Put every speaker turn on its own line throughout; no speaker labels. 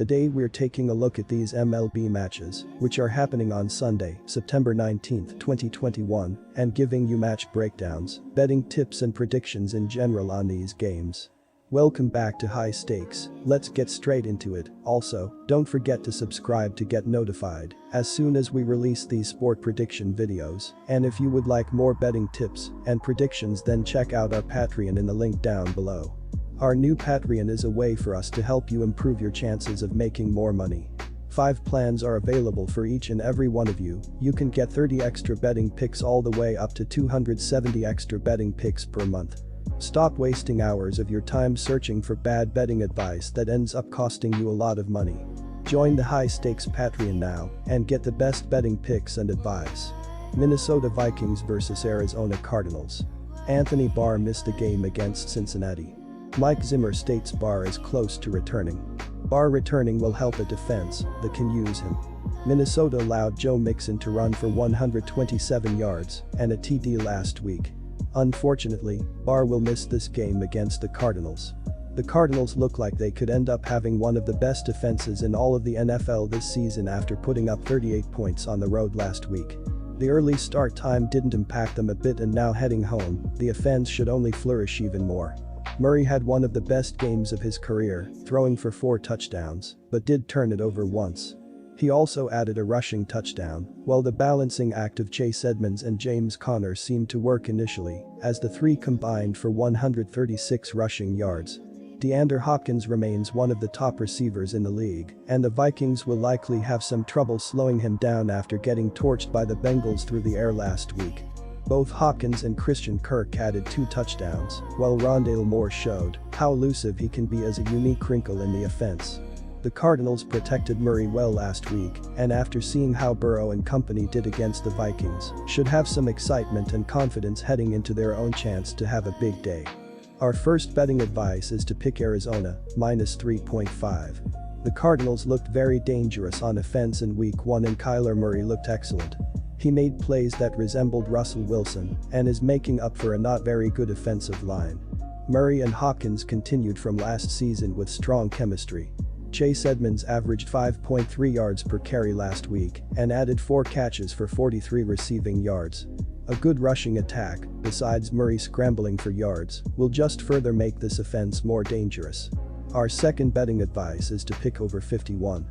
Today we're taking a look at these MLB matches, which are happening on Sunday, September 19, 2021, and giving you match breakdowns, betting tips and predictions in general on these games. Welcome back to High Stakes, let's get straight into it. Also, don't forget to subscribe to get notified as soon as we release these sport prediction videos, and if you would like more betting tips and predictions, then check out our Patreon in the link down below. Our new Patreon is a way for us to help you improve your chances of making more money. 5 plans are available for each and every one of you. You can get 30 extra betting picks all the way up to 270 extra betting picks per month. Stop wasting hours of your time searching for bad betting advice that ends up costing you a lot of money. Join the High Stakes Patreon now and get the best betting picks and advice. Minnesota Vikings vs Arizona Cardinals. Anthony Barr missed the game against Cincinnati. Mike Zimmer states Barr is close to returning. Barr returning will help a defense that can use him. Minnesota allowed Joe Mixon to run for 127 yards and a TD last week. Unfortunately, Barr will miss this game against the Cardinals. The Cardinals look like they could end up having one of the best defenses in all of the NFL this season after putting up 38 points on the road last week. The early start time didn't impact them a bit, and now heading home, the offense should only flourish even more. Murray had one of the best games of his career, throwing for 4 touchdowns, but did turn it over once. He also added a rushing touchdown, while the balancing act of Chase Edmonds and James Conner seemed to work initially, as the three combined for 136 rushing yards. DeAndre Hopkins remains one of the top receivers in the league, and the Vikings will likely have some trouble slowing him down after getting torched by the Bengals through the air last week. Both Hopkins and Christian Kirk added 2 touchdowns, while Rondale Moore showed how elusive he can be as a unique wrinkle in the offense. The Cardinals protected Murray well last week, and after seeing how Burrow and company did against the Vikings, should have some excitement and confidence heading into their own chance to have a big day. Our first betting advice is to pick Arizona, minus 3.5. The Cardinals looked very dangerous on offense in week 1 and Kyler Murray looked excellent. He made plays that resembled Russell Wilson and is making up for a not very good offensive line. Murray and Hopkins continued from last season with strong chemistry. Chase Edmonds averaged 5.3 yards per carry last week and added 4 catches for 43 receiving yards. A good rushing attack, besides Murray scrambling for yards, will just further make this offense more dangerous. Our second betting advice is to pick over 51.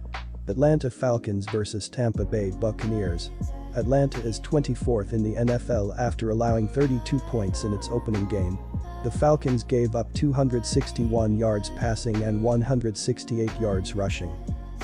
Atlanta Falcons vs Tampa Bay Buccaneers. Atlanta is 24th in the NFL after allowing 32 points in its opening game. The Falcons gave up 261 yards passing and 168 yards rushing.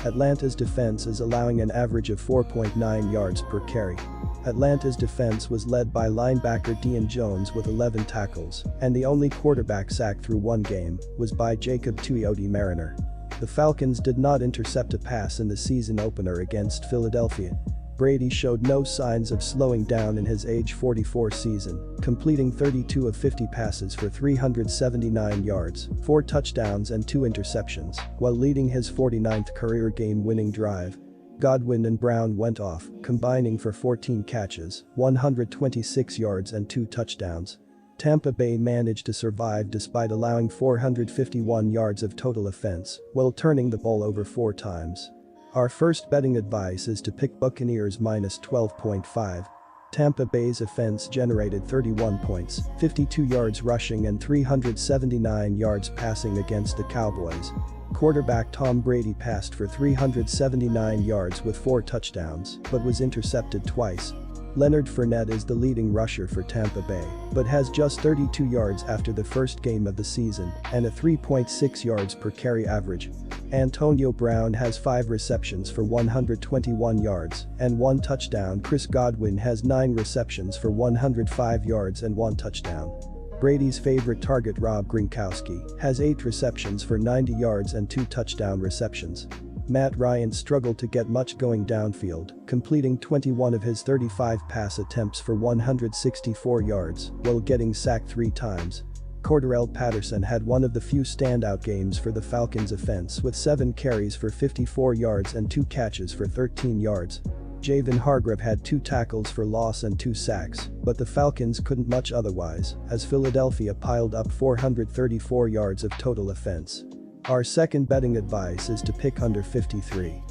Atlanta's defense is allowing an average of 4.9 yards per carry. Atlanta's defense was led by linebacker Deion Jones with 11 tackles, and the only quarterback sack through one game was by Jacob Tuioti-Mariner. The Falcons did not intercept a pass in the season opener against Philadelphia. Brady showed no signs of slowing down in his age 44 season, completing 32 of 50 passes for 379 yards, 4 touchdowns and 2 interceptions, while leading his 49th career game-winning drive. Godwin and Brown went off, combining for 14 catches, 126 yards and 2 touchdowns. Tampa Bay managed to survive despite allowing 451 yards of total offense, while turning the ball over 4 times. Our first betting advice is to pick Buccaneers minus 12.5. Tampa Bay's offense generated 31 points, 52 yards rushing and 379 yards passing against the Cowboys. Quarterback Tom Brady passed for 379 yards with 4 touchdowns, but was intercepted twice. Leonard Fournette is the leading rusher for Tampa Bay, but has just 32 yards after the first game of the season and a 3.6 yards per carry average. Antonio Brown has 5 receptions for 121 yards and 1 touchdown. Chris Godwin has 9 receptions for 105 yards and 1 touchdown. Brady's favorite target Rob Gronkowski has 8 receptions for 90 yards and 2 touchdown receptions. Matt Ryan struggled to get much going downfield, completing 21 of his 35 pass attempts for 164 yards while getting sacked 3 times. Cordarrelle Patterson had one of the few standout games for the Falcons offense with 7 carries for 54 yards and 2 catches for 13 yards. Javon Hargrave had 2 tackles for loss and 2 sacks, but the Falcons couldn't much otherwise, as Philadelphia piled up 434 yards of total offense. Our second betting advice is to pick under 53.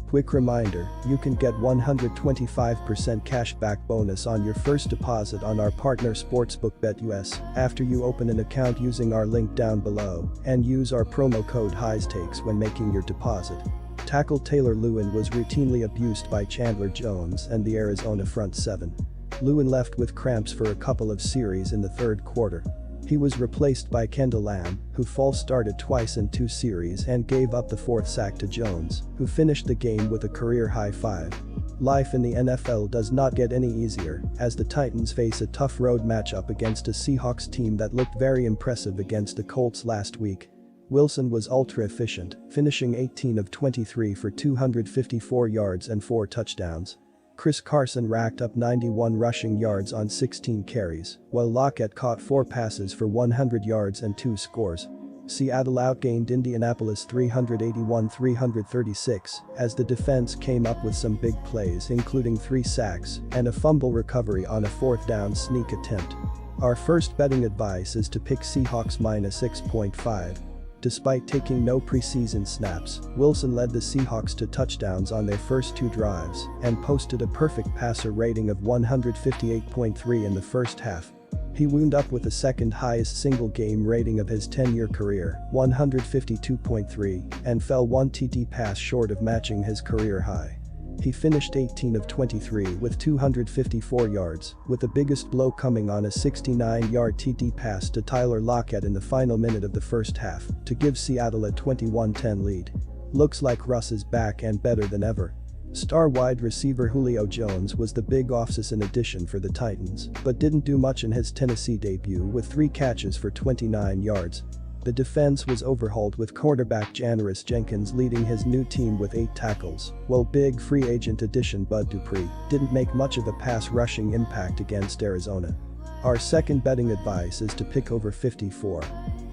Quick reminder, you can get 125% cashback bonus on your first deposit on our partner sportsbook BetUS after you open an account using our link down below and use our promo code HIGHSTAKES when making your deposit. Tackle Taylor Lewin was routinely abused by Chandler Jones and the Arizona front seven. Lewin left with cramps for a couple of series in the third quarter. He was replaced by Kendall Lamb, who false started twice in 2 series and gave up the 4th sack to Jones, who finished the game with a career-high 5. Life in the NFL does not get any easier, as the Titans face a tough road matchup against a Seahawks team that looked very impressive against the Colts last week. Wilson was ultra-efficient, finishing 18 of 23 for 254 yards and 4 touchdowns. Chris Carson racked up 91 rushing yards on 16 carries, while Lockett caught 4 passes for 100 yards and 2 scores. Seattle outgained Indianapolis 381-336 as the defense came up with some big plays including 3 sacks and a fumble recovery on a 4th down sneak attempt. Our first betting advice is to pick Seahawks minus 6.5. Despite taking no preseason snaps, Wilson led the Seahawks to touchdowns on their first 2 drives and posted a perfect passer rating of 158.3 in the first half. He wound up with the second highest single game rating of his 10-year career, 152.3, and fell 1 TD pass short of matching his career high. He finished 18 of 23 with 254 yards, with the biggest blow coming on a 69-yard TD pass to Tyler Lockett in the final minute of the first half to give Seattle a 21-10 lead. Looks like Russ is back and better than ever. Star wide receiver Julio Jones was the big off-season addition for the Titans, but didn't do much in his Tennessee debut with 3 catches for 29 yards. The defense was overhauled with quarterback Janoris Jenkins leading his new team with 8 tackles, while big free agent addition Bud Dupree didn't make much of a pass rushing impact against Arizona. Our second betting advice is to pick over 54.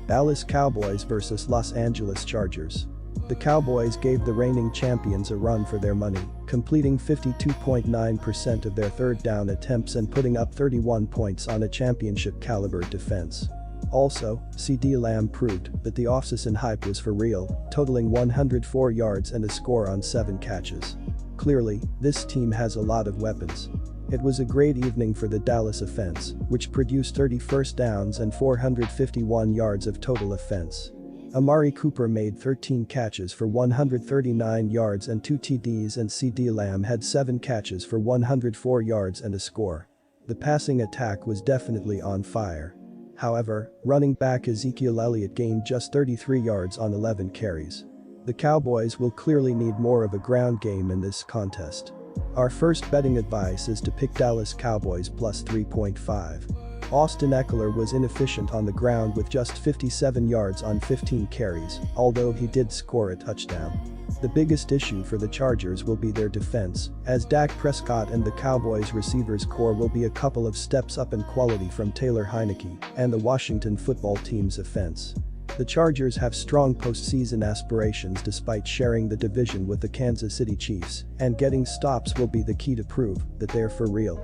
Dallas Cowboys vs Los Angeles Chargers. The Cowboys gave the reigning champions a run for their money, completing 52.9% of their third down attempts and putting up 31 points on a championship-caliber defense. Also, CeeDee Lamb proved that the offseason hype was for real, totaling 104 yards and a score on 7 catches. Clearly, this team has a lot of weapons. It was a great evening for the Dallas offense, which produced 30 first downs and 451 yards of total offense. Amari Cooper made 13 catches for 139 yards and 2 TDs, and CeeDee Lamb had 7 catches for 104 yards and a score. The passing attack was definitely on fire. However, running back Ezekiel Elliott gained just 33 yards on 11 carries. The Cowboys will clearly need more of a ground game in this contest. Our first betting advice is to pick Dallas Cowboys plus 3.5. Austin Eckler was inefficient on the ground with just 57 yards on 15 carries, although he did score a touchdown. The biggest issue for the Chargers will be their defense, as Dak Prescott and the Cowboys receivers core will be a couple of steps up in quality from Taylor Heineke and the Washington football team's offense. The Chargers have strong postseason aspirations despite sharing the division with the Kansas City Chiefs, and getting stops will be the key to prove that they're for real.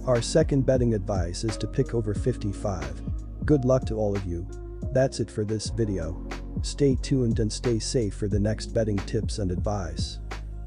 Our second betting advice is to pick over 55. Good luck to all of you. That's it for this video. Stay tuned and stay safe for the next betting tips and advice.